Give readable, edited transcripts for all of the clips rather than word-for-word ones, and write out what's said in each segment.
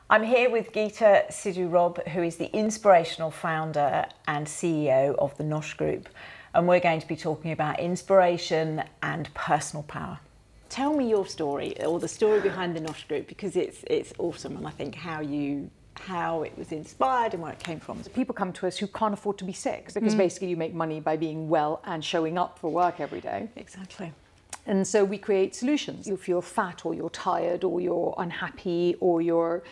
I'm here with Geeta Sidhu Robb, who is the inspirational founder and CEO of the NOSH Group. And we're going to be talking about inspiration and personal power. Tell me your story, or the story behind the NOSH Group, because it's awesome, and I think how it was inspired and where it came from. People come to us who can't afford to be sick, because basically you make money by being well and showing up for work every day. Exactly. And so we create solutions. If you're fat or you're tired or you're unhappy or you're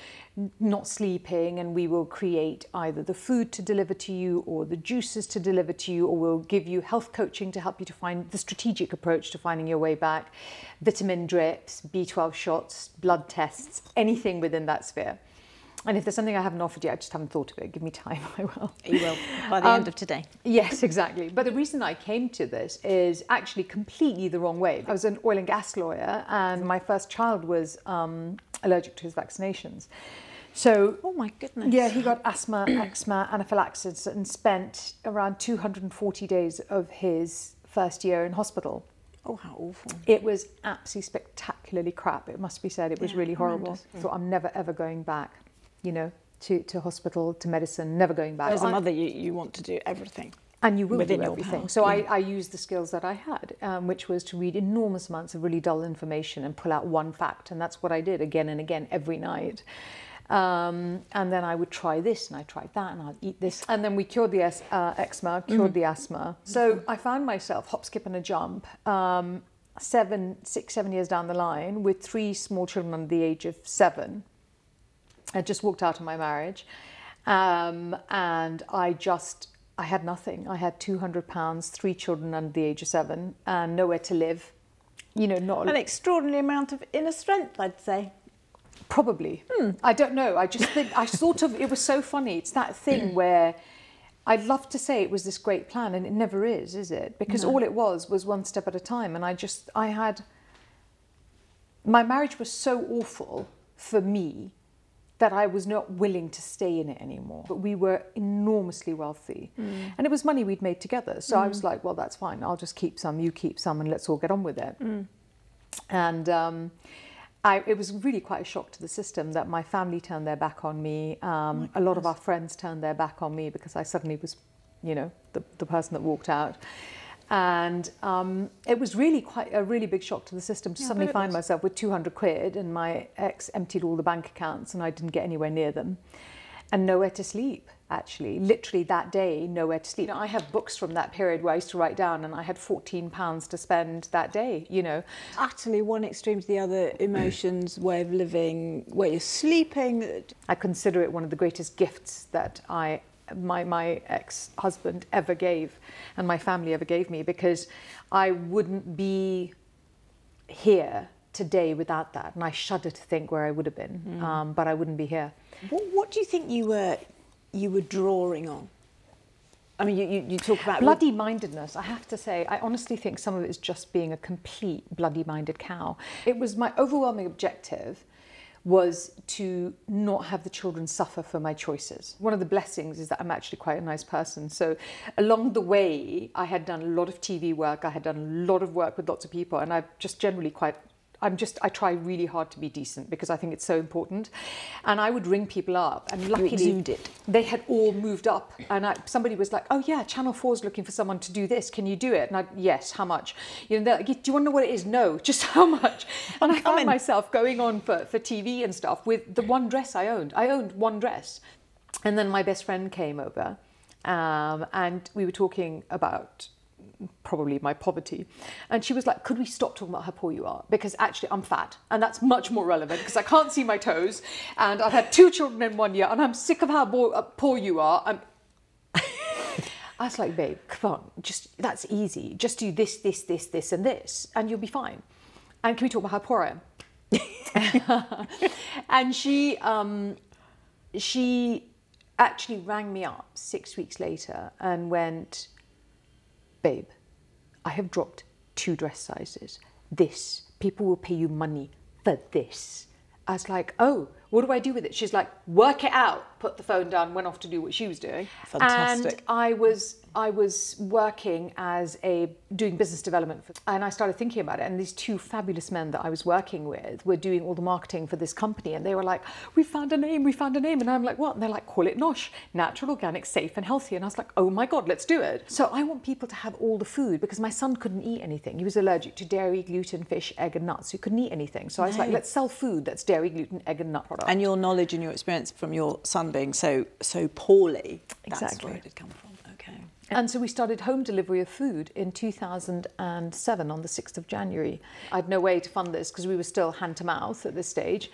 not sleeping, and we will create either the food to deliver to you or the juices to deliver to you, or we'll give you health coaching to help you to find the strategic approach to finding your way back, vitamin drips, B12 shots, blood tests, anything within that sphere. And if there's something I haven't offered yet, I just haven't thought of it. Give me time, I will. You will, by the end of today. Yes, exactly. But the reason I came to this is actually completely the wrong way. I was an oil and gas lawyer, and my first child was allergic to his vaccinations. So, oh my goodness. Yeah, he got asthma, eczema, anaphylaxis, and spent around 240 days of his first year in hospital. Oh, how awful. It was absolutely spectacularly crap, it must be said. It was really horrible. I thought, I'm never, ever going back. You know, to hospital, to medicine, never going back. As a mother, you want to do everything. And you will within do your everything. power. So I used the skills that I had, which was to read enormous amounts of really dull information and pull out one fact. And that's what I did again and again every night. And then I would try this and I tried that and I'd eat this. And then we cured the eczema, cured the asthma. So I found myself hop, skip and a jump 6, 7 years down the line with 3 small children under the age of 7. I just walked out of my marriage, and I had nothing. I had £200, 3 children under the age of 7, and nowhere to live. You know, not an extraordinary amount of inner strength, I'd say. Probably. I don't know. I just think it was so funny. It's that thing where I'd love to say it was this great plan, and it never is it? Because all it was one step at a time, and my marriage was so awful for me that I was not willing to stay in it anymore. But we were enormously wealthy. And it was money we'd made together. So I was like, well, that's fine. I'll just keep some, you keep some, and let's all get on with it. And it was really quite a shock to the system that my family turned their back on me. A lot of our friends turned their back on me because I suddenly was, you know, the person that walked out. And it was really quite a really big shock to the system to suddenly find myself with 200 quid, and my ex emptied all the bank accounts and I didn't get anywhere near them, and nowhere to sleep, actually. Literally that day, nowhere to sleep. You know, I have books from that period where I used to write down, and I had £14 to spend that day, you know. Utterly one extreme to the other, emotions, way of living, where you're sleeping. I consider it one of the greatest gifts that my ex-husband ever gave, and my family ever gave me, because I wouldn't be here today without that, and I shudder to think where I would have been, but I wouldn't be here. What do you think you were drawing on? I mean, you talk about bloody-mindedness. I have to say, I honestly think some of it is just being a complete bloody-minded cow. It was my overwhelming objective was to not have the children suffer for my choices. One of the blessings is that I'm actually quite a nice person. So along the way, I had done a lot of TV work, I had done a lot of work with lots of people, and I'm just generally I try really hard to be decent because I think it's so important. And I would ring people up, and luckily they had all moved up, and somebody was like, oh yeah, Channel 4 is looking for someone to do this, can you do it? And yes, how much? You know, they're like, do you want to know what it is? No, just how much? And I found myself going on for TV and stuff with the one dress I owned. I owned one dress. And then my best friend came over, and we were talking about probably my poverty, and she was like, could we stop talking about how poor you are, because actually I'm fat, and that's much more relevant because I can't see my toes, and I've had 2 children in 1 year, and I'm sick of how poor you are. I was like, babe, come on, just that's easy, just do this, this, this, this and this, and you'll be fine. And can we talk about how poor I am? And she actually rang me up 6 weeks later and went, babe, I have dropped 2 dress sizes. People will pay you money for this. I was like, oh, what do I do with it? She's like, work it out. Put the phone down, went off to do what she was doing. Fantastic. And I was working doing business development, and I started thinking about it. And these two fabulous men that I was working with were doing all the marketing for this company, and they were like, we found a name. And I'm like, what? And they're like, call it NOSH, natural, organic, safe and healthy. And I was like, oh my God, let's do it. So I want people to have all the food, because my son couldn't eat anything. He was allergic to dairy, gluten, fish, egg and nuts. He couldn't eat anything. So I was like, let's sell food that's dairy, gluten, egg and nut product. And your knowledge and your experience from your son being so poorly, that's where it had come from. Okay. And so we started home delivery of food in 2007 on the 6th of January. I had no way to fund this because we were still hand to mouth at this stage.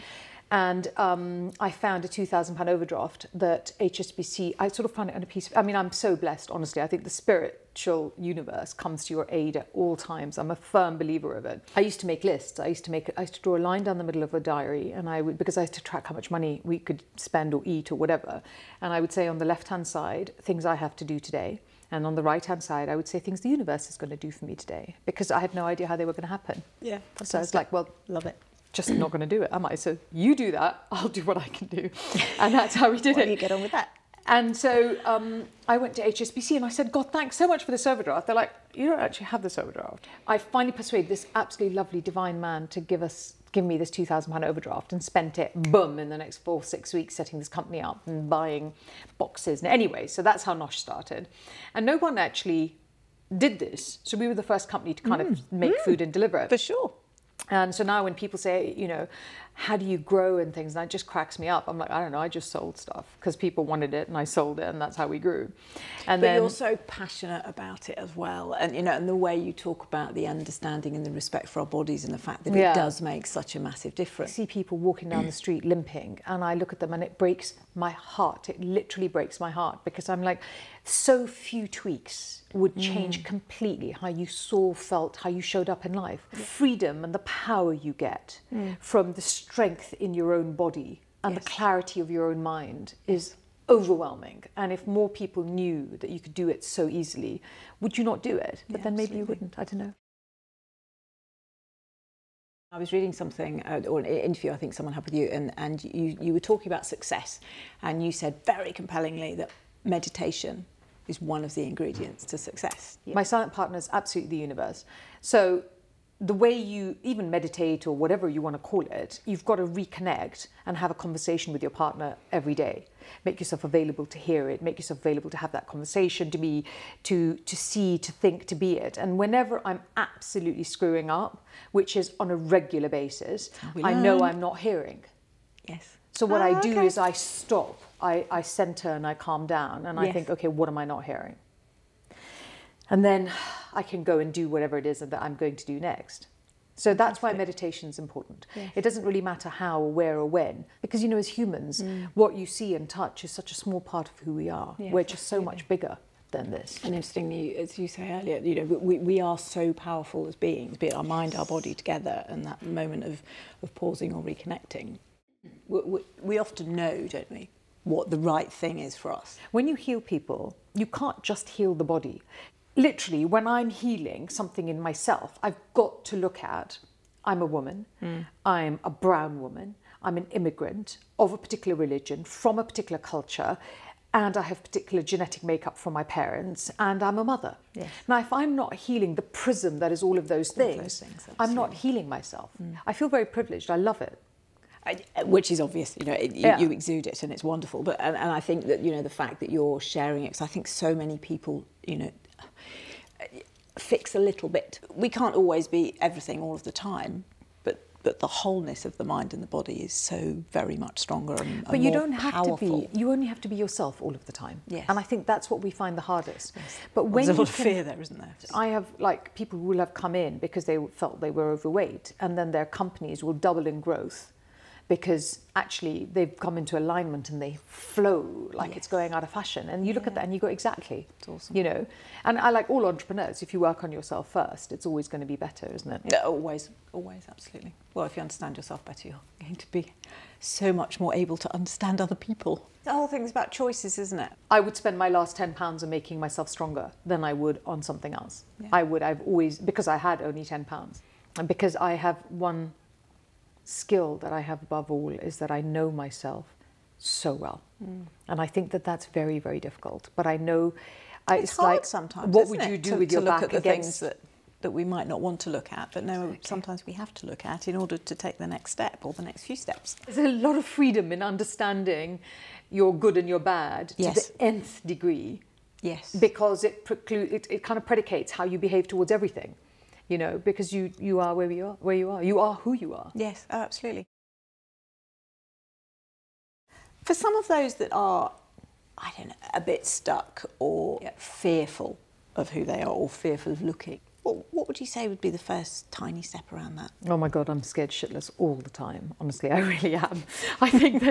And I found a £2,000 overdraft that HSBC, I sort of found it on a piece of, I mean, I'm so blessed, honestly. I think the spiritual universe comes to your aid at all times. I'm a firm believer of it. I used to make lists. I used to draw a line down the middle of a diary, and because I used to track how much money we could spend or eat or whatever. And I would say on the left-hand side, things I have to do today. And on the right-hand side, I would say things the universe is going to do for me today, because I had no idea how they were going to happen. Yeah, fantastic. So I was like, well, love it. Just not going to do it, am I? So you do that, I'll do what I can do. And that's how we did it. You get on with that. And so I went to HSBC and I said, God, thanks so much for this overdraft. They're like, you don't actually have this overdraft. I finally persuaded this absolutely lovely divine man to give me this £2,000 overdraft, and spent it, boom, in the next 4 or 6 weeks setting this company up and buying boxes. And anyway, so that's how NOSH started. And no one actually did this. So we were the first company to kind of make food and deliver it. For sure. And so now when people say, you know, how do you grow and things, and that just cracks me up. I'm like, I don't know, I just sold stuff because people wanted it and I sold it, and that's how we grew. And but you're so passionate about it as well, and you know, and the way you talk about the understanding and the respect for our bodies, and the fact that it does make such a massive difference. I see people walking down the street limping, and I look at them and it breaks my heart. It literally breaks my heart, because I'm like, so few tweaks would change completely how you saw, felt, how you showed up in life. Yeah. Freedom and the power you get from the strength in your own body and the clarity of your own mind is overwhelming. And if more people knew that you could do it so easily, would you not do it? But then maybe you wouldn't, I don't know. I was reading something, or an interview I think someone had with you, and you were talking about success, and you said very compellingly that meditation is one of the ingredients to success. Yeah. My silent partner is absolutely the universe. So the way you even meditate, or whatever you want to call it, you've got to reconnect and have a conversation with your partner every day. Make yourself available to hear it, make yourself available to have that conversation, to see, to think, to be it. And whenever I'm absolutely screwing up, which is on a regular basis, I know I'm not hearing. Yes. So what I do is I stop, I center and I calm down, and I think, okay, what am I not hearing? And then I can go and do whatever it is that I'm going to do next. So that's why meditation is important. Yes. It doesn't really matter how or where or when, because, you know, as humans, what you see and touch is such a small part of who we are. Yes, we're just so much bigger than this. And interestingly, as you say earlier, you know, we are so powerful as beings, be it our mind, our body together, and that moment of pausing or reconnecting. We often know, don't we, what the right thing is for us. When you heal people, you can't just heal the body. Literally, when I'm healing something in myself, I've got to look at, I'm a woman, I'm a brown woman, I'm an immigrant of a particular religion, from a particular culture, and I have particular genetic makeup from my parents, and I'm a mother. Yes. Now, if I'm not healing the prism that is all of those things, I'm not healing myself. I feel very privileged, I love it. Which is obvious, you know, you exude it and it's wonderful. But and I think that, you know, the fact that you're sharing it, because I think so many people, you know, fix a little bit. We can't always be everything all of the time, but the wholeness of the mind and the body is so very much stronger and but you more don't have powerful. to be. You only have to be yourself all of the time. Yes. And I think that's what we find the hardest. Yes. But when there's a lot of fear there, isn't there? I have, like, people who will have come in because they felt they were overweight, and then their companies will double in growth, because actually they've come into alignment and they flow like it's going out of fashion. And you look at that and you go, exactly. It's awesome. You know, and I like all entrepreneurs, if you work on yourself first, it's always going to be better, isn't it? Yeah, always, absolutely. Well, if you understand yourself better, you're going to be so much more able to understand other people. The whole thing is about choices, isn't it? I would spend my last £10 on making myself stronger than I would on something else. Yeah. I've always, because I had only £10, and because I have one skill that I have above all is that I know myself so well. And I think that that's very, very difficult. But I know it's hard like, sometimes. What would you do with your back look at the against things that we might not want to look at, but no, sometimes we have to look at in order to take the next step or the next few steps. There's a lot of freedom in understanding your good and your bad to the nth degree. Yes. Because it kind of predicates how you behave towards everything, you know, because you are where you are. You are who you are. Yes, oh, absolutely. For some of those that are, I don't know, a bit stuck or fearful of who they are or fearful of looking, what would you say would be the first tiny step around that? Oh my God, I'm scared shitless all the time. Honestly, I really am. I think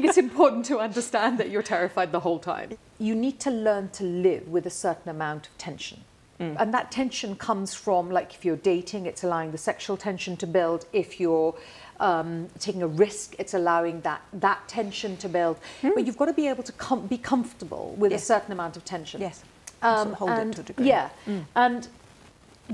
it's important to understand that you're terrified the whole time. You need to learn to live with a certain amount of tension. And that tension comes from, like, if you're dating, it's allowing the sexual tension to build. If you're taking a risk, it's allowing that tension to build. But you've got to be able to be comfortable with a certain amount of tension. Yes. Sort of hold it to a degree. Yeah. And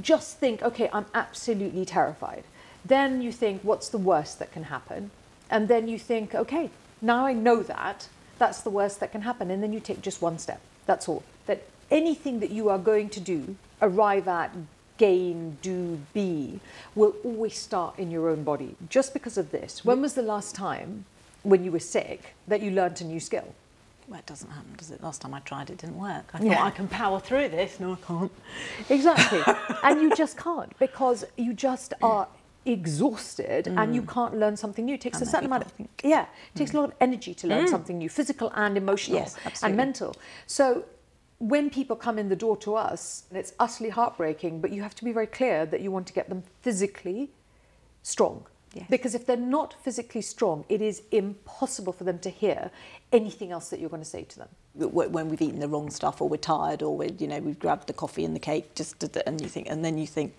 just think, okay, I'm absolutely terrified. Then you think, what's the worst that can happen? And then you think, okay, now I know that's the worst that can happen. And then you take just one step. That's all. That anything that you are going to do, arrive at, gain, do, be, will always start in your own body. Just because of this. When was the last time, when you were sick, that you learnt a new skill? Well, it doesn't happen, does it? Last time I tried, it didn't work. I thought I can power through this. No, I can't. Exactly. And you just can't, because you just are exhausted and you can't learn something new. It takes a certain amount of, it takes a lot of energy to learn something new, physical and emotional and mental. So when people come in the door to us, it's utterly heartbreaking, but you have to be very clear that you want to get them physically strong. Yes. Because if they're not physically strong, it is impossible for them to hear anything else that you're going to say to them. When we've eaten the wrong stuff, or we're tired, or we've grabbed the coffee and the cake, and then you think,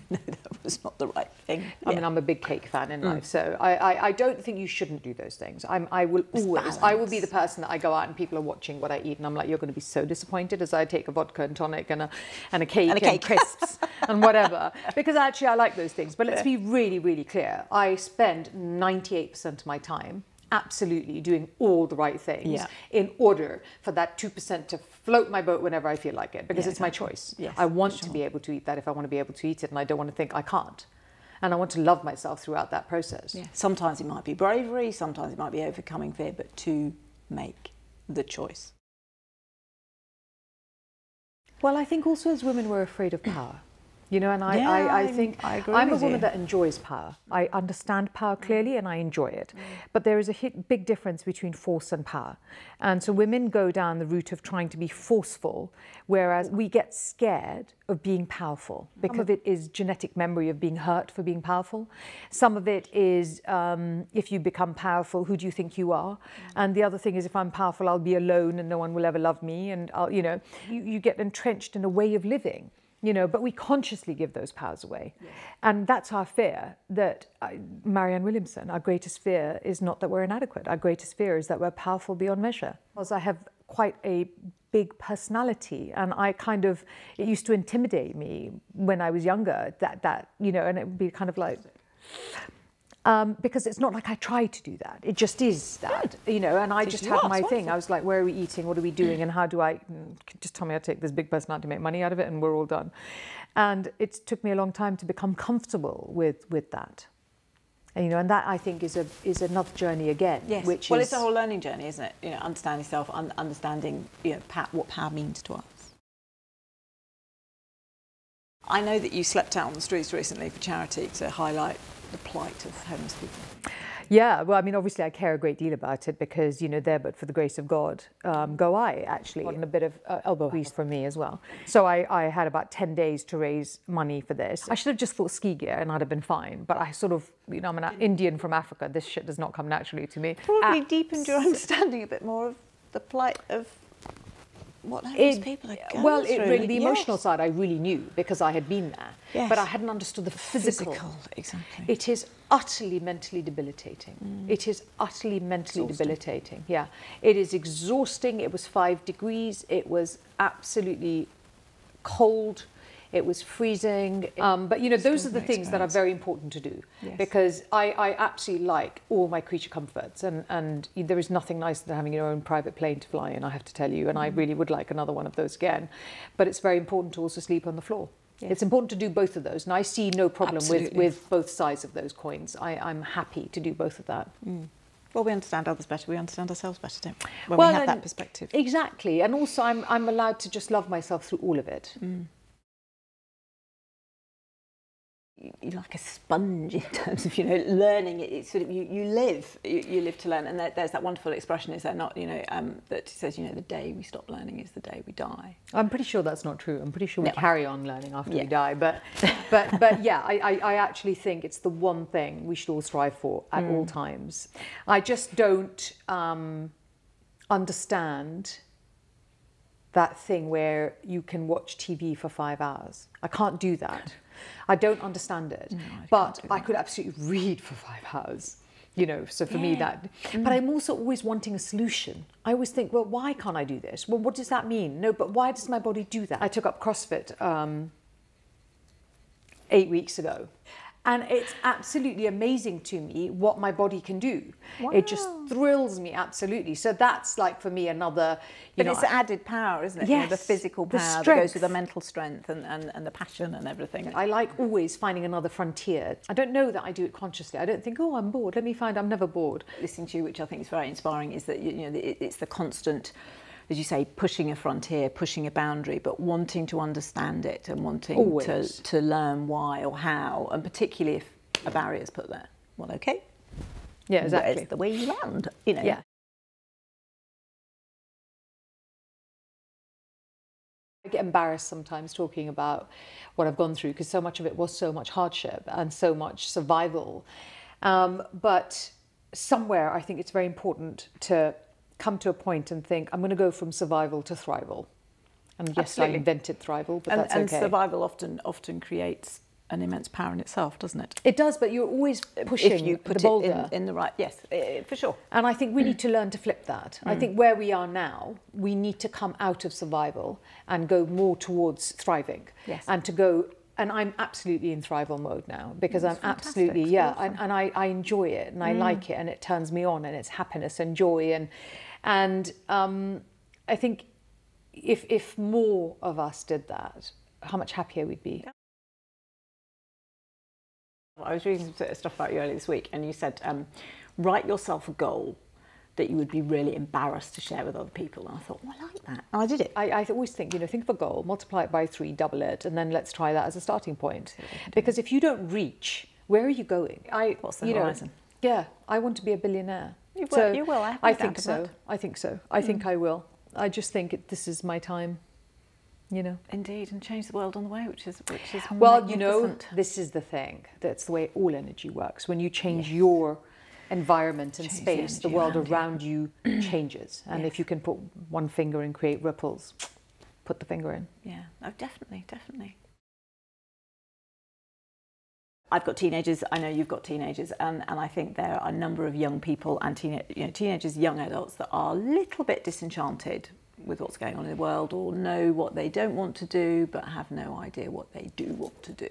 no, that was not the right thing. I mean, I'm a big cake fan in life, so I don't think you shouldn't do those things. I will be the person that I go out and people are watching what I eat, and I'm like, you're going to be so disappointed as I take a vodka and tonic and a cake and crisps and whatever, because actually I like those things. But let's be really, really clear. I spend 98% of my time absolutely doing all the right things in order for that 2% to float my boat whenever I feel like it, because it's my choice. Yes, I want to be able to eat that if I want to be able to eat it, and I don't want to think I can't. And I want to love myself throughout that process. Yeah. Sometimes it might be bravery, sometimes it might be overcoming fear, but to make the choice. Well, I think also as women we're afraid of power. You know, and I think I'm a woman that enjoys power. I understand power clearly and I enjoy it. But there is a big difference between force and power. And so women go down the route of trying to be forceful, whereas we get scared of being powerful. Some of it is genetic memory of being hurt for being powerful. Some of it is if you become powerful, who do you think you are? And the other thing is, if I'm powerful, I'll be alone and no one will ever love me. And you get entrenched in a way of living. But we consciously give those powers away. Yes. And that's our fear, that Marianne Williamson, our greatest fear is not that we're inadequate. Our greatest fear is that we're powerful beyond measure. Because I have quite a big personality, and it used to intimidate me when I was younger, that and it would be kind of like, because it's not like I tried to do that. It just is that, and I just had my thing. I was like, where are we eating? What are we doing? And how do I, just tell me how to take this big personality to make money out of it and we're all done. And it took me a long time to become comfortable with that. And that, I think, is another journey again. Yes. Well, it's a whole learning journey, isn't it? Understanding yourself, understanding what power means to us. I know that you slept out on the streets recently for charity to highlight the plight of homeless people. Yeah, well, I mean, obviously I care a great deal about it because, there but for the grace of God, go I, actually. And a bit of elbow grease from me as well. So I had about 10 days to raise money for this. I should have just thought ski gear and I'd have been fine. But I sort of, I'm an Indian from Africa. This shit does not come naturally to me. Probably deepened your understanding a bit more of the plight of what homeless people are going through. The emotional side I really knew because I had been there. Yes. But I hadn't understood the physical. Exactly. It is utterly mentally debilitating. It is utterly mentally debilitating. Yeah. It is exhausting. It was 5 degrees. It was absolutely cold. it was freezing. But you know, those are the things that are very important to do, because I absolutely like all my creature comforts, and there is nothing nicer than having your own private plane to fly in, I have to tell you, and I really would like another one of those again. But it's very important to also sleep on the floor. It's important to do both of those, and I see no problem with both sides of those coins. I'm happy to do both of that. Well, we understand others better, we understand ourselves better, don't we? When we have that perspective. Exactly, and also I'm allowed to just love myself through all of it. You're like a sponge in terms of, you know, learning. It's sort of, you live to learn, and there's that wonderful expression, is there not, you know, that says, you know, the day we stop learning is the day we die. I'm pretty sure that's not true. I'm pretty sure we carry on learning after we die, but yeah, I actually think it's the one thing we should all strive for at all times. I just don't understand that thing where you can watch TV for 5 hours. I can't do that. I don't understand it, but I could absolutely read for 5 hours, you know, so for me that, but I'm also always wanting a solution. I always think, well, why can't I do this? Well, what does that mean? No, but why does my body do that? I took up CrossFit 8 weeks ago. And it's absolutely amazing to me what my body can do. Wow. It just thrills me, absolutely. So that's like, for me, another, but it's added power, isn't it? Yes. You know, the physical power that goes with the mental strength and the passion and everything. I like always finding another frontier. I don't know that I do it consciously. I don't think, oh, I'm bored. Let me find, I'm never bored. Listening to you, which I think is very inspiring, is that, you know, it's the constant, as you say, pushing a frontier, pushing a boundary, but wanting to understand it and wanting to learn why or how, and particularly if a barrier is put there. Well, okay. Yeah, exactly. Where's the way you land, you know. Yeah. I get embarrassed sometimes talking about what I've gone through, because so much of it was so much hardship and so much survival. But somewhere I think it's very important to come to a point and think, I'm going to go from survival to thrival. And yes, absolutely. I invented thrival, but that's okay. And survival often creates an immense power in itself, doesn't it? It does, but you're always pushing if you put the boulder in the right, yes, for sure. And I think we need to learn to flip that. I think where we are now, we need to come out of survival and go more towards thriving. Yes. And to go, and I'm absolutely in thrival mode now, because I'm absolutely, awesome. and I enjoy it, and I like it, and it turns me on, and it's happiness and joy, and I think if more of us did that, how much happier we'd be. I was reading some stuff about you earlier this week, and you said, write yourself a goal that you would be really embarrassed to share with other people. And I thought, well, I like that. And I did it. I always think, you know, think of a goal, multiply it by 3, double it, and then let's try that as a starting point. Because if you don't reach, where are you going? What's the horizon? Yeah, I want to be a billionaire. You will. You will. I think so. I think so. I think I will. I just think this is my time. You know, indeed, and change the world on the way, which is well, you know, this is the thing. That's the way all energy works. When you change your environment and space, the world around you changes. And if you can put one finger and create ripples, put the finger in. Yeah, oh, definitely. I've got teenagers. I know you've got teenagers, and I think there are a number of young people and teenagers, young adults that are a little bit disenchanted with what's going on in the world, or know what they don't want to do but have no idea what they do want to do.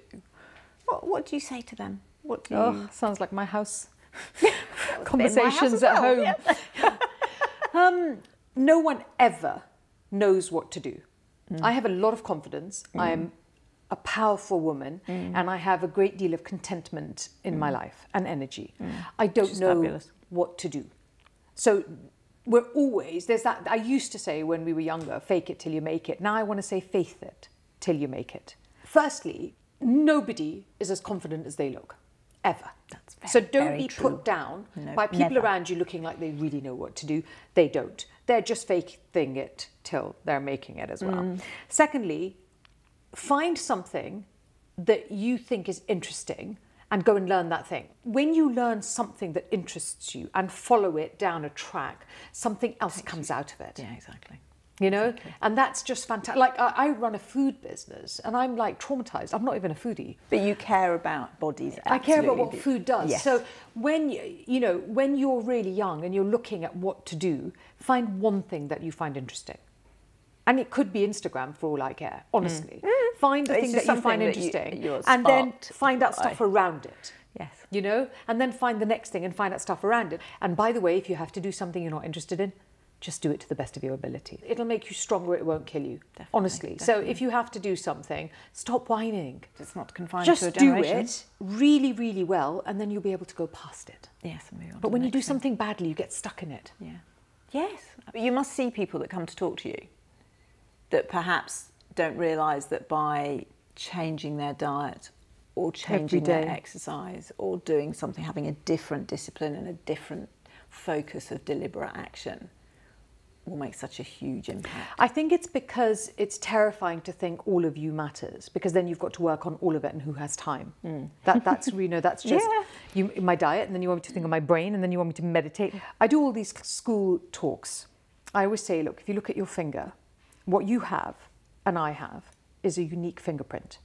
What do you say to them? What do you... sounds like my house conversations at home. No one ever knows what to do. I have a lot of confidence. I am a powerful woman, and I have a great deal of contentment in my life and energy. I don't know what to do. So we're always, there's that, I used to say when we were younger, fake it till you make it. Now I want to say faith it till you make it. Firstly, nobody is as confident as they look, ever. That's very, so don't be put down by people around you looking like they really know what to do. They don't. They're just faking it till they're making it as well. Secondly, find something that you think is interesting and go and learn that thing. When you learn something that interests you and follow it down a track, something else comes out of it. Yeah, exactly. You know, and that's just fantastic. Like I run a food business, and I'm like traumatized. I'm not even a foodie. But you care about bodies. I care about what food does. Yes. So when when you're really young and you're looking at what to do, find one thing that you find interesting, And it could be Instagram for all I care, honestly. Find the thing that you find interesting you're and then sparked find out by. stuff around it. Yes. You know, and then find the next thing and find out stuff around it. And by the way, if you have to do something you're not interested in, just do it to the best of your ability. It'll make you stronger, it won't kill you, honestly. Definitely. So if you have to do something, stop whining. It's not confined Just to a generation. do it really, really well, and then you'll be able to go past it. Yes, and move on to But when the you do next thing. something badly, you get stuck in it. Yeah. Yes. You must see people that come to talk to you that perhaps don't realise that by changing their diet or changing their exercise or doing something, having a different discipline and a different focus of deliberate action will make such a huge impact. I think it's because it's terrifying to think all of you matters, because then you've got to work on all of it, and who has time? That's you know, that's just my diet, and then you want me to think of my brain, and then you want me to meditate. I do all these school talks. I always say, look, if you look at your finger, what you have and I have is a unique fingerprint.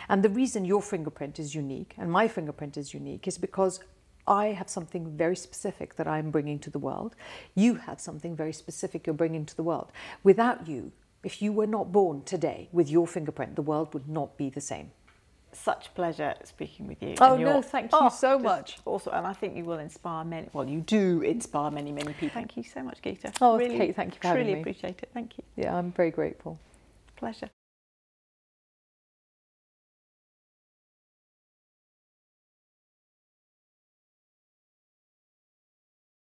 And the reason your fingerprint is unique and my fingerprint is unique is because I have something very specific that I'm bringing to the world. You have something very specific you're bringing to the world. Without you, if you were not born today with your fingerprint, the world would not be the same. Such pleasure speaking with you. Oh, and no, thank you so much. Also, and I think you will inspire many, well, you do inspire many, many people. Thank you so much, Geeta. Oh, really, Kate, thank you for having me. Truly appreciate it. Thank you. Yeah, I'm very grateful. Pleasure.